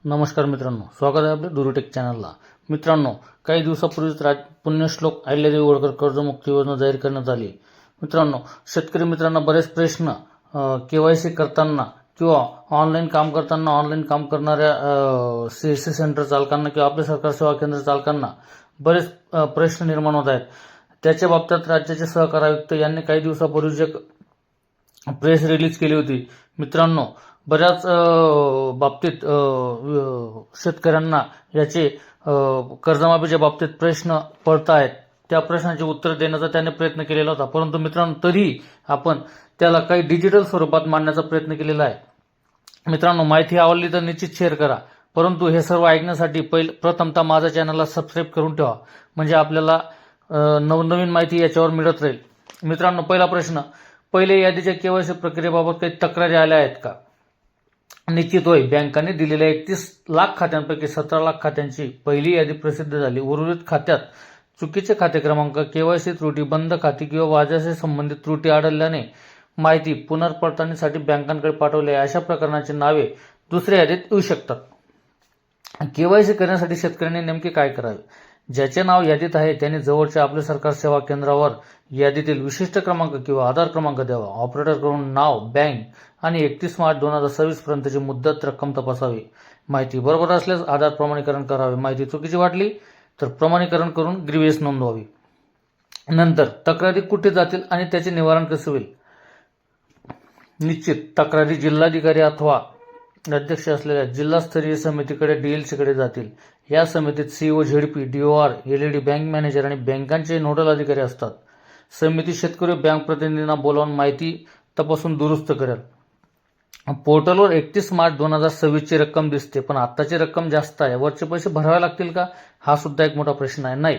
नमस्कार मित्रांनो, स्वागत आहे आपल्या दुरुटेक चॅनलला. मित्रांनो, काही दिवसापूर्वीच पुण्यश्लोक अहिल्यादेवी होळकर कर्जमुक्ती योजना जाहीर करण्यात आली. मित्रांनो, शेतकरी मित्रांना बरेच प्रश्न केवायसी करताना किंवा ऑनलाईन काम करताना, ऑनलाईन काम करणाऱ्या सीएससी सेंटर चालकांना किंवा आपल्या सरकार सेवा केंद्र चालकांना बरेच प्रश्न निर्माण होत आहेत. त्याच्या बाबतीत राज्याचे सहकार आयुक्त यांनी काही दिवसापूर्वीच एक प्रेस रिलीज केली होती. मित्रांनो, बऱ्याच बाबतीत शेतकऱ्यांना याचे कर्जमाफीच्या बाबतीत प्रश्न पडत आहेत. त्या प्रश्नांचे उत्तर देण्याचा त्याने प्रयत्न केलेला होता, परंतु मित्रांनो तरीही आपण त्याला काही डिजिटल स्वरूपात मांडण्याचा प्रयत्न केलेला आहे. मित्रांनो, माहिती आवडली तर निश्चित शेअर करा, परंतु हे सर्व ऐकण्यासाठी प्रथमतः माझ्या चॅनलला सबस्क्राईब करून ठेवा, म्हणजे आपल्याला नवनवीन माहिती याच्यावर मिळत राहील. मित्रांनो, पहिला प्रश्न, पहिले यादीच्या केवायसी प्रक्रियेबाबत काही तक्रारी आल्या आहेत का? निश्चित होय. बँकांनी दिलेल्या 31 लाख खात्यांपैकी 17 लाख खात्यांची पहिली यादी प्रसिद्ध झाली. उर्वरित खात्यात चुकीचे खाते क्रमांक, केवायसी त्रुटी, बंद खाती किंवा व्याजाशी संबंधित त्रुटी आढळल्याने माहिती पुनर्पडताळणीसाठी बँकांकडे पाठवली आहे. अशा प्रकरणांची नावे दुसऱ्या यादीत येऊ शकतात. केवायसी करण्यासाठी शेतकऱ्यांनी नेमके काय करावे? ज्याचे नाव यादीत आहे त्यांनी जवळच्या आपल्या सरकार सेवा केंद्रावर यादीतील विशिष्ट क्रमांक किंवा आधार क्रमांक द्यावा. ऑपरेटरकडून नाव, बँक आणि 31 मार्च 2026 पर्यंतची मुदत रक्कम तपासावी. माहिती बरोबर असल्यास आधार प्रमाणीकरण करावे. माहिती चुकीची वाटली तर प्रमाणीकरण करून ग्रीव्हियस नोंदवावी. नंतर तक्रारी कुठे जातील आणि त्याचे निवारण कसे होईल? निश्चित तक्रारी जिल्हाधिकारी अथवा अध्यक्ष असलेल्या जिल्हास्तरीय समितीकडे डीएलसीकडे जातील. या समितीत CO, ZP, DOR, LED, bank manager आणि बँकांचे नोडल अधिकारी असतात. समिती शेतकरी बँक प्रतिनिधींना बोलावून माहिती तपासून दुरुस्त करेल. पोर्टलवर 31 मार्च 2026 ची रक्कम दिसते, पण आत्ताची रक्कम जास्त आहे. वरचे पैसे भरावे लागतील का? हा सुद्धा एक मोठा प्रश्न आहे. नाही,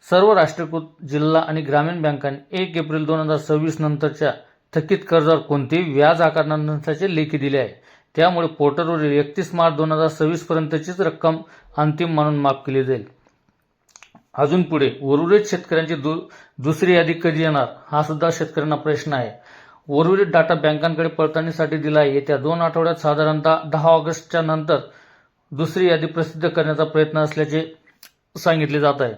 सर्व राष्ट्रीयकृत जिल्हा आणि ग्रामीण बँकांनी 1 एप्रिल 2026 नंतरच्या थकीत कर्जावर कोणतेही व्याज आकारणार नसल्याचे लेखी दिले आहे. त्यामुळे पोर्टलवरील 31 मार्च 2026 पर्यंतचीच रक्कम अंतिम मानून माफ केली जाईल. अजून पुढे उर्वरित शेतकऱ्यांची दुसरी यादी कधी येणार, हा सुद्धा शेतकऱ्यांना प्रश्न आहे. उर्वरित डाटा बँकांकडे पडताळणीसाठी दिला आहे. येत्या 2 आठवड्यात साधारणतः 10 ऑगस्टच्या नंतर दुसरी यादी प्रसिद्ध करण्याचा प्रयत्न असल्याचे सांगितले जात आहे.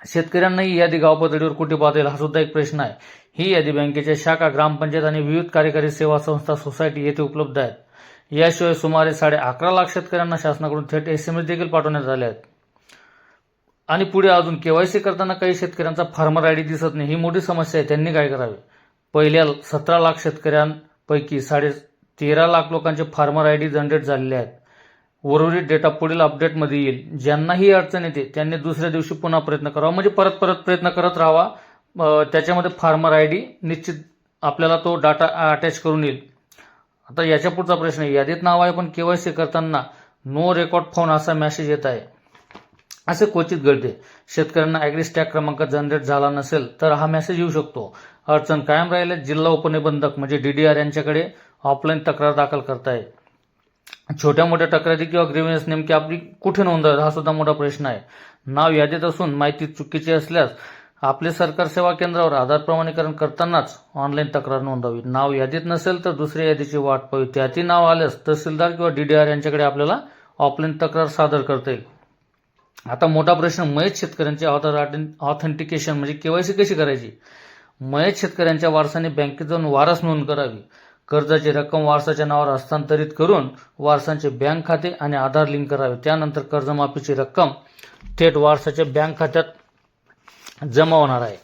शेतकऱ्यांना ही यादी गाव पातळीवर कुठे पाहता येईल, हा सुद्धा एक प्रश्न आहे. ही यादी बँकेच्या शाखा, ग्रामपंचायत आणि विविध कार्यकारी सेवा संस्था, सोसायटी येथे उपलब्ध आहेत. याशिवाय सुमारे 11.5 लाख शेतकऱ्यांना शासनाकडून थेट SMS देखील पाठवण्यात आले आहेत. आणि पुढे अजून केवायसी करताना काही शेतकऱ्यांचा फार्मर आयडी दिसत नाही. ही मोठी समस्या आहे. त्यांनी काय करावे? पहिल्या 17 लाख शेतकऱ्यांपैकी 13.5 लाख लोकांचे फार्मर आयडी जनरेट झालेले आहेत. उर्वरित डेटा पुढील अपडेटमध्ये येईल. ज्यांना ही अडचण येते त्यांनी दुसऱ्या दिवशी पुन्हा प्रयत्न करावा, म्हणजे परत प्रयत्न करत राहावा. त्याच्यामध्ये फार्मर आयडी निश्चित आपल्याला तो डाटा अटॅच करून येईल. आता याच्या पुढचा प्रश्न आहे, यादीत नाव आहे पण केवायसी करताना नो रेकॉर्ड फाउंड असा मेसेज येत आहे. असे क्वचित घडते. शेतकऱ्यांना ॲग्री स्टॅक क्रमांक जनरेट झाला नसेल तर हा मेसेज येऊ शकतो. अडचण कायम राहिल्यास जिल्हा उपनिबंधक म्हणजे DDR यांच्याकडे ऑफलाईन तक्रार दाखल करताय. छोट्या मोठ्या तक्रारी किंवा ग्रीव्हन्स नेमकी आपली कुठे नोंदवावी, हा सुद्धा मोठा प्रश्न आहे. नाव यादीत असून माहिती चुकीची असल्यास आपले सरकार सेवा केंद्रावर आधार प्रमाणीकरण करतानाच ऑनलाईन तक्रार नोंदवावी. नाव यादीत नसेल तर दुसऱ्या यादीची वाट पाहावी. त्यातही नाव आल्यास तहसीलदार किंवा DDR यांच्याकडे आपल्याला ऑफलाईन तक्रार सादर करता येईल. आता मोठा प्रश्न, मयत शेतकऱ्यांची ऑथेंटिकेशन म्हणजे केवायसी कशी करायची? मयत शेतकऱ्यांच्या वारसाने बँकेत जाऊन वारस नोंद करावी. कर्जाची रक्कम वारसाच्या नावावर हस्तांतरित करून वारसांचे बँक खाते आणि आधार लिंक करावे. त्यानंतर कर्जमाफीची रक्कम थेट वारसाच्या बँक खात्यात जमा होणार आहे.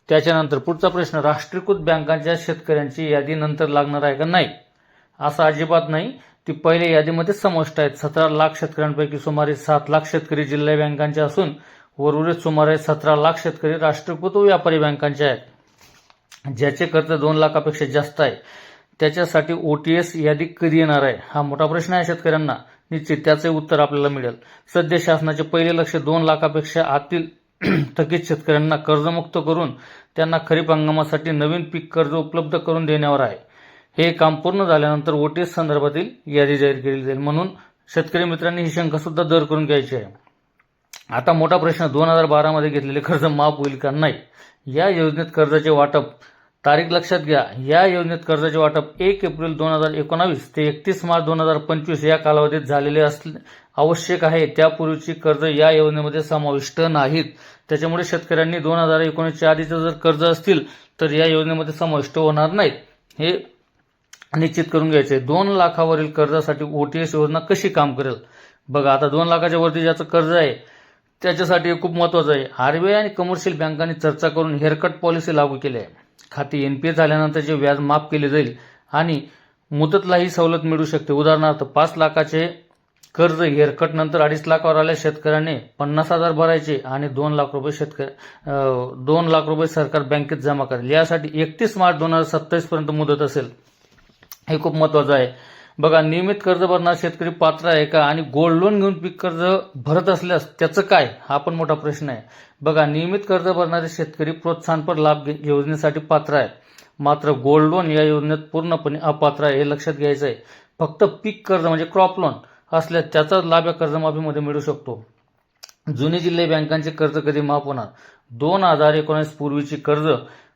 त्याच्यानंतर पुढचा प्रश्न, राष्ट्रीयकृत बँकांच्या शेतकऱ्यांची यादी नंतर लागणार आहे का? नाही, असं अजिबात नाही. ती पहिल्या यादीमध्ये समाविष्ट आहेत. 17 लाख शेतकऱ्यांपैकी सुमारे 7 लाख शेतकरी जिल्हा बँकांचे असून उर्वरित सुमारे 17 लाख शेतकरी राष्ट्रीयकृत व व्यापारी बँकांचे आहेत. ज्याचे कर्ज 2 लाखापेक्षा जास्त आहे त्याच्यासाठी OTS यादी कधी येणार आहे, हा मोठा प्रश्न आहे शेतकऱ्यांना. निश्चित त्याचे उत्तर आपल्याला मिळेल. सध्या शासनाचे पहिले लक्ष 2 लाखापेक्षा आतील थकीत शेतकऱ्यांना कर्जमुक्त करून त्यांना खरीप हंगामासाठी नवीन पीक कर्ज उपलब्ध करून देण्यावर आहे. हे काम पूर्ण झाल्यानंतर OTS संदर्भातील यादी जाहीर केली जाईल. म्हणून शेतकरी मित्रांनी ही शंका सुद्धा दूर करून घ्यायची आहे. आता मोठा प्रश्न, 2012 मध्ये घेतलेले कर्ज माफ होईल का? नाही. या योजनेत कर्जाचे वाटप तारीख लक्षात घ्या. या योजनेत कर्जाचे वाटप 1 एप्रिल 2019 ते 31 मार्च 2025 या कालावधीत झालेले असणे आवश्यक आहे. त्यापूर्वीची कर्ज या योजनेमध्ये समाविष्ट नाहीत. त्याच्यामुळे शेतकऱ्यांनी 2019च्या आधीचे जर कर्ज असतील तर या योजनेमध्ये समाविष्ट होणार नाहीत. हे निश्चित करून घ्यायचे. 2 लाखावरील कर्जासाठी ओटीएस योजना कशी काम करेल? बघा, आता 2 लाखाच्या वरती ज्याचं कर्ज आहे त्याच्यासाठी हे खूप महत्वाचं आहे. आरबीआय आणि कमर्शियल बँकांनी चर्चा करून हेअरकट पॉलिसी लागू केली आहे. खाती एनपीए झाल्यानंतरचे व्याज माफ केले जाईल आणि मुदतलाही सवलत मिळू शकते. उदाहरणार्थ 5 लाखाचे कर्ज हेअरकट नंतर 2.5 लाखावर आल्या शेतकऱ्याने 50,000 भरायचे आणि 2 लाख रुपये सरकार बँकेत जमा करेल. यासाठी 31 मार्च 2027 पर्यंत मुदत असेल. हे खूप महत्वाचं आहे. बघा, नियमित कर्ज भरणारा शेतकरी पात्र आहे का? आणि गोल्ड लोन घेऊन पीक कर्ज भरत असल्यास त्याचं काय? हा पण मोठा प्रश्न आहे. बघा, नियमित कर्ज भरणारे शेतकरी प्रोत्साहनपर लाभ योजनेसाठी पात्र आहेत. मात्र गोल्ड लोन या योजनेत पूर्णपणे अपात्र आहे. हे लक्षात घ्यायचं आहे. फक्त पीक कर्ज म्हणजे क्रॉप लोन असल्यास त्याचा लाभ या कर्जमाफीमध्ये मिळू शकतो. जुने जिल्हे बँकांचे कर्ज कधी माफ होणार? 2019 पूर्वीची कर्ज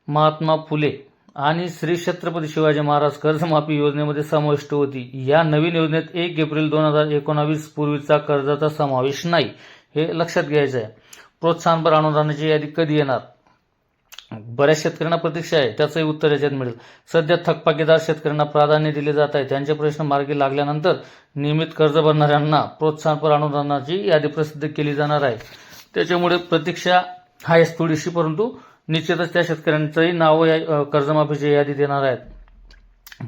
महात्मा फुले आणि श्री छत्रपती शिवाजी महाराज कर्जमाफी योजनेमध्ये समाविष्ट होती. या नवीन योजनेत 1 एप्रिल 2019 पूर्वीचा कर्जाचा समावेश नाही. हे लक्षात घ्यायचं आहे. प्रोत्साहनपर अनुदानाची यादी कधी येणार? बऱ्याच शेतकऱ्यांना प्रतीक्षा आहे. त्याचंही उत्तर याच्यात मिळेल. सध्या थकबाकीदार शेतकऱ्यांना प्राधान्य दिले जात आहे. त्यांचे प्रश्न मार्गी लागल्यानंतर नियमित कर्ज भरणाऱ्यांना प्रोत्साहनपर अनुदानाची यादी प्रसिद्ध केली जाणार आहे. त्याच्यामुळे प्रतीक्षा आहे थोडीशी, परंतु निश्चितच त्या शेतकऱ्यांचंही नाव या कर्जमाफीच्या यादीत येणार आहेत.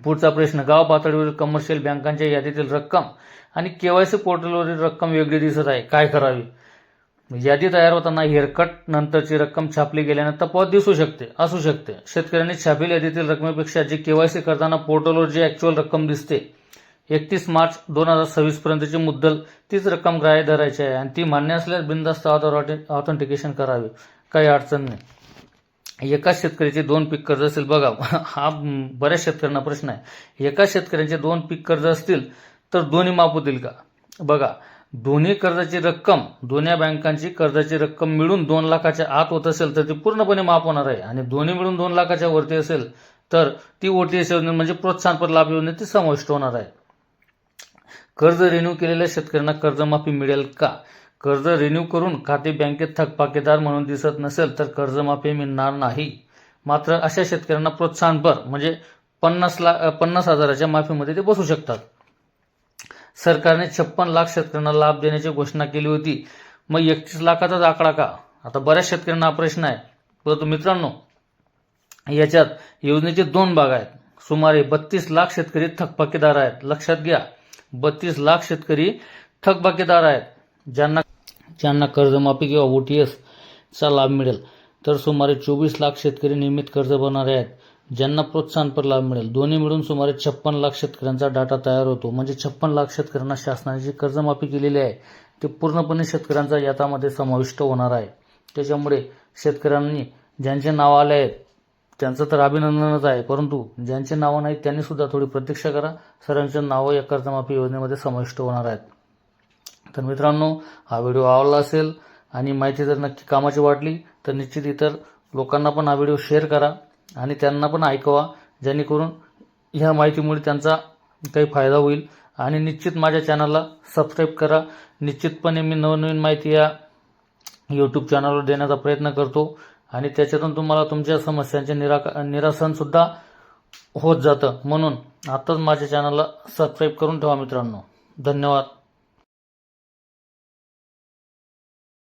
पुढचा प्रश्न, गाव पातळीवरील कमर्शियल बँकांच्या यादीतील रक्कम आणि केवायसी पोर्टलवरील रक्कम वेगळी दिसत आहे. काय करावे? यादी तयार होताना हेअरकट नंतरची रक्कम छापली गेल्याने तफावत असू शकते. शेतकऱ्यांनी छापील यादीतील रकमेपेक्षा जी केवायसी करताना पोर्टलवर जी ऍक्च्युअल रक्कम दिसते 31 मार्च 2026 पर्यंतची मुद्दल तीच रक्कम ग्राह्य धरायची आहे आणि ती मान्य असल्यास बिनधास्त ऑथेंटिकेशन करावे. काही अडचण नाही. एकाच शेतकऱ्याचे 2 पीक कर्ज असेल. बघा, हा बऱ्याच शेतकऱ्यांना प्रश्न आहे. एकाच शेतकऱ्यांचे 2 पीक कर्ज असतील तर दोन्ही माफ होतील का? बघा, दोन्ही कर्जाची रक्कम, दोन्ही बँकांची कर्जाची रक्कम मिळून 2 लाखाच्या आत होत असेल तर ती पूर्णपणे माफ होणार आहे. आणि दोन्ही मिळून 2 लाखाच्या वरती असेल तर ती ओटीएस योजने म्हणजे प्रोत्साहनपर लाभ योजनेत ती समाविष्ट होणार आहे. कर्ज रिन्यू केलेल्या शेतकऱ्यांना कर्जमाफी मिळेल का? कर्ज रिन्यू करून खाते बँकेत थकबाकीदार म्हणून दिसत नसेल तर कर्जमाफी मिळणार नाही. मात्र अशा शेतकऱ्यांना प्रोत्साहनपर म्हणजे 50,000च्या माफीमध्ये ते बसू शकतात. सरकारने 56 लाख शेतकऱ्यांना लाभ देण्याची घोषणा केली होती. मग 31 लाखाचाच आकडा का? आता बऱ्याच शेतकऱ्यांना हा प्रश्न आहे. परंतु मित्रांनो, याच्यात योजनेचे 2 भाग आहेत. सुमारे 32 लाख शेतकरी थकबाकीदार आहेत. लक्षात घ्या, 32 लाख शेतकरी थकबाकीदार आहेत ज्यांना कर्जमाफी किंवा ओटीएस चा लाभ मिळेल. तर सुमारे 24 लाख शेतकरी नियमित कर्ज भरणारे आहेत ज्यांना प्रोत्साहनपर लाभ मिळेल. दोन्ही मिळून सुमारे 56 लाख शेतकऱ्यांचा डाटा तयार होतो. म्हणजे 56 लाख शेतकऱ्यांना शासनाने जी कर्जमाफी केलेली आहे ते पूर्णपणे शेतकऱ्यांचा यातामध्ये समाविष्ट होणार आहे. त्याच्यामुळे शेतकऱ्यांनी ज्यांचे नाव आले आहेत त्यांचं तर अभिनंदनच आहे, परंतु ज्यांचे नावं नाहीत त्यांनी सुद्धा थोडी प्रतीक्षा करा. सर्वांचे नावं या कर्जमाफी योजनेमध्ये समाविष्ट होणार आहेत. तर मित्रांनो, हा व्हिडिओ आवडला असेल आणि माहिती जर नक्की कामाची वाटली तर निश्चित इतर लोकांना पण हा व्हिडिओ शेअर करा आणि त्यांना पण ऐकवा, जेणेकरून ह्या माहितीमुळे त्यांचा काही फायदा होईल. आणि निश्चित माझ्या चॅनलला सबस्क्राईब करा. निश्चितपणे मी नवनवीन माहिती या यूट्यूब चॅनलवर देण्याचा प्रयत्न करतो आणि त्याच्यातून तुम्हाला तुमच्या समस्यांचे निरासन सुद्धा होत जातं. म्हणून आताच माझ्या चॅनलला सबस्क्राईब करून ठेवा मित्रांनो. धन्यवाद.